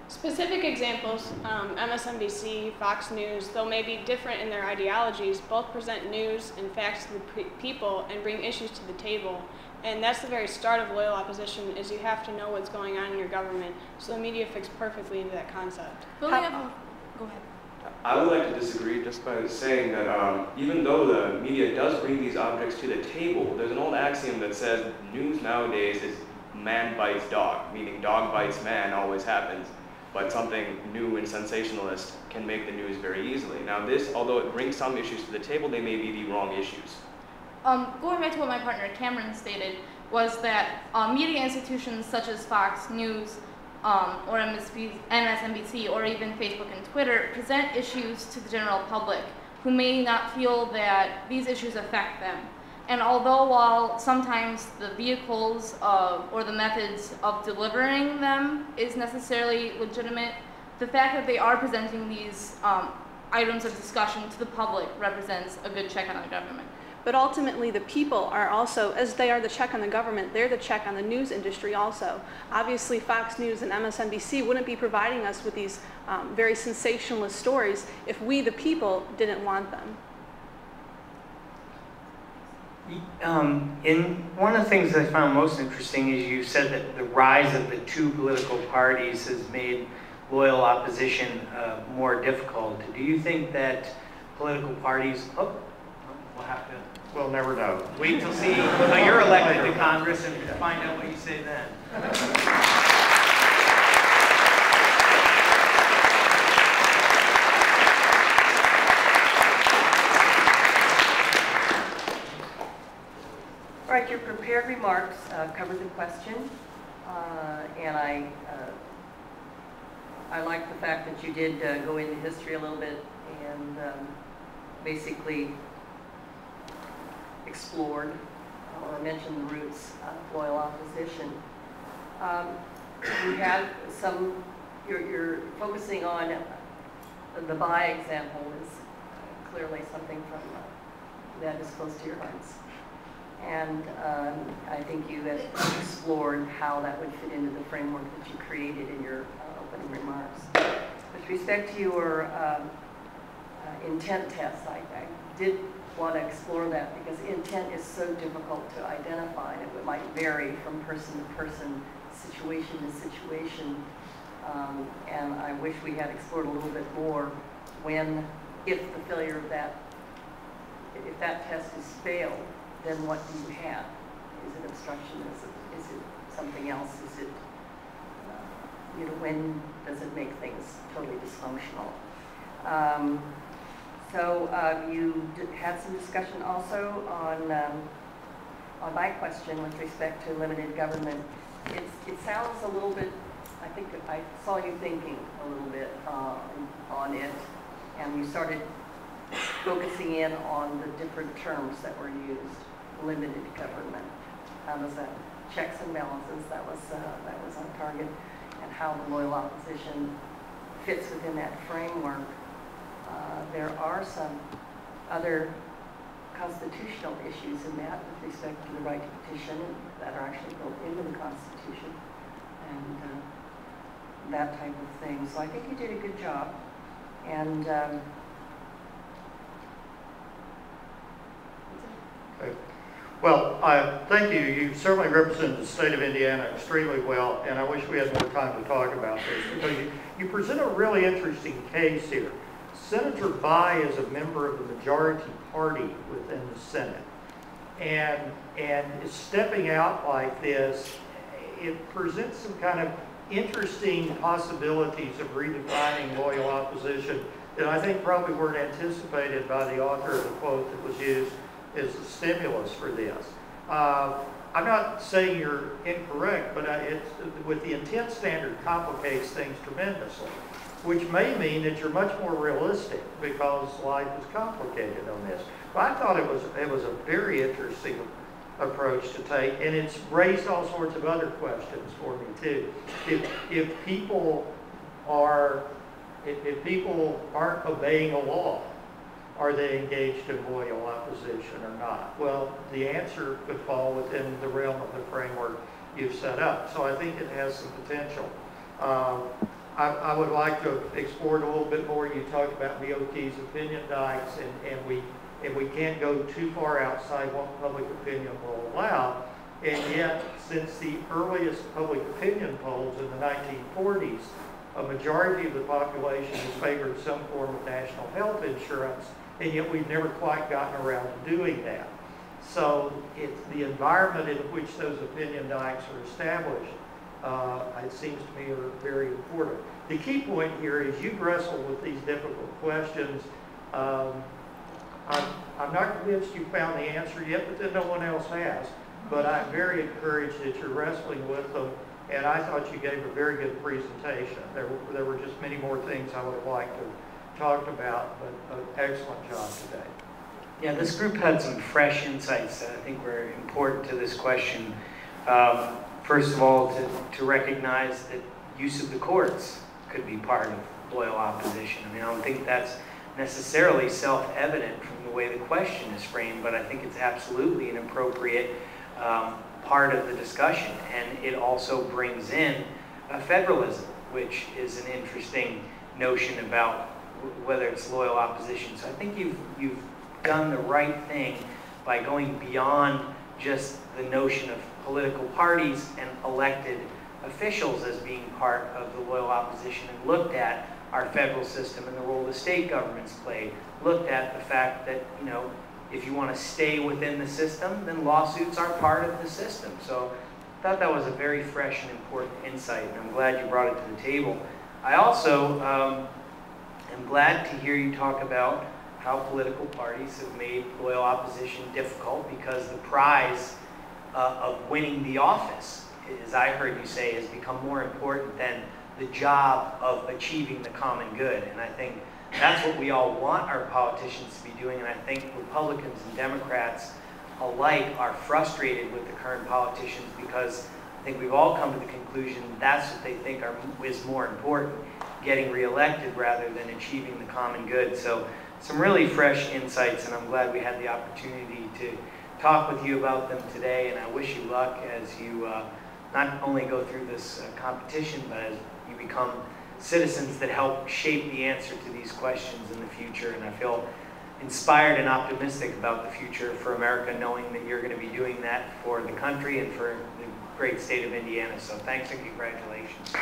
Specific examples, MSNBC, Fox News, though may be different in their ideologies, both present news and facts to the people and bring issues to the table. And that's the very start of loyal opposition, is you have to know what's going on in your government. So the media fits perfectly into that concept. Go ahead. I would like to disagree just by saying that even though the media does bring these objects to the table, there's an old axiom that says news nowadays is man bites dog, meaning dog bites man always happens. But something new and sensationalist can make the news very easily. Now this, although it brings some issues to the table, they may be the wrong issues. Going back to what my partner Cameron stated, was that media institutions such as Fox News or MSNBC or even Facebook and Twitter present issues to the general public who may not feel that these issues affect them. And although while sometimes the vehicles or the methods of delivering them is necessarily legitimate, the fact that they are presenting these items of discussion to the public represents a good check on the government. But ultimately, the people are also, as they are the check on the government, they're the check on the news industry also. Obviously, Fox News and MSNBC wouldn't be providing us with these very sensationalist stories if we, the people, didn't want them. One of the things I found most interesting is you said that the rise of the two political parties has made loyal opposition more difficult. Do you think that political parties... We'll never know. Wait till see how you're elected to Congress and find out what you say then. All right, your prepared remarks covered the question, and I like the fact that you did go into history a little bit and basically explored or mentioned the roots of loyal opposition. You had some, you're focusing on the Bai example is clearly something from that is close to your hearts. And I think you have explored how that would fit into the framework that you created in your opening remarks. With respect to your intent tests, I did want to explore that because intent is so difficult to identify, and it might vary from person to person, situation to situation. And I wish we had explored a little bit more if the failure of that, if that test is failed, then what do you have? Is it obstruction? Is it something else? Is it, when does it make things totally dysfunctional? So you had some discussion also on my question with respect to limited government. It sounds a little bit, I think I saw you thinking a little bit on it, and you started focusing in on the different terms that were used. Limited government. How does that? Checks and balances, that was on target, and how the loyal opposition fits within that framework. There are some other constitutional issues in that with respect to the right to petition that are actually built into the Constitution and that type of thing. So I think you did a good job. And Okay. Well, thank you. You certainly represent the state of Indiana extremely well, and I wish we had more time to talk about this because you present a really interesting case here. Senator Bai is a member of the majority party within the Senate, and stepping out like this, it presents some kind of interesting possibilities of redefining loyal opposition that I think probably weren't anticipated by the author of the quote that was used as a stimulus for this. I'm not saying you're incorrect, but with the intent standard complicates things tremendously, which may mean that you're much more realistic because life is complicated on this. But I thought it was a very interesting approach to take, and it's raised all sorts of other questions for me too. If people aren't obeying a law, are they engaged in loyal opposition or not? Well, the answer could fall within the realm of the framework you've set up. So I think it has some potential. I would like to explore it a little bit more. You talked about BOT's opinion dikes, and we can't go too far outside what public opinion will allow. And yet, since the earliest public opinion polls in the 1940s, a majority of the population has favored some form of national health insurance, and yet we've never quite gotten around to doing that. So it's the environment in which those opinion dikes are established, it seems to me, are very important. The key point here is you wrestle with these difficult questions. I'm not convinced you found the answer yet, but then no one else has. But I'm very encouraged that you're wrestling with them, and I thought you gave a very good presentation. There were just many more things I would have liked to talk about, but excellent job today. Yeah, this group had some fresh insights that I think were important to this question. First of all, to recognize that use of the courts could be part of loyal opposition. I mean, I don't think that's necessarily self-evident from the way the question is framed, but I think it's absolutely an appropriate part of the discussion. And it also brings in federalism, which is an interesting notion about whether it's loyal opposition. So I think you've done the right thing by going beyond just the notion of political parties and elected officials as being part of the loyal opposition, and looked at our federal system and the role the state governments played, looked at the fact that, you know, if you want to stay within the system, then lawsuits are part of the system. So I thought that was a very fresh and important insight, and I'm glad you brought it to the table. I also am glad to hear you talk about how political parties have made loyal opposition difficult, because the prize of winning the office, as I heard you say, has become more important than the job of achieving the common good. And I think that's what we all want our politicians to be doing, and I think Republicans and Democrats alike are frustrated with the current politicians, because I think we've all come to the conclusion that's what they think is more important, getting reelected rather than achieving the common good. So some really fresh insights, and I'm glad we had the opportunity to talk with you about them today, and I wish you luck as you not only go through this competition, but as you become citizens that help shape the answer to these questions in the future. And I feel inspired and optimistic about the future for America, knowing that you're going to be doing that for the country and for the great state of Indiana. So thanks and congratulations.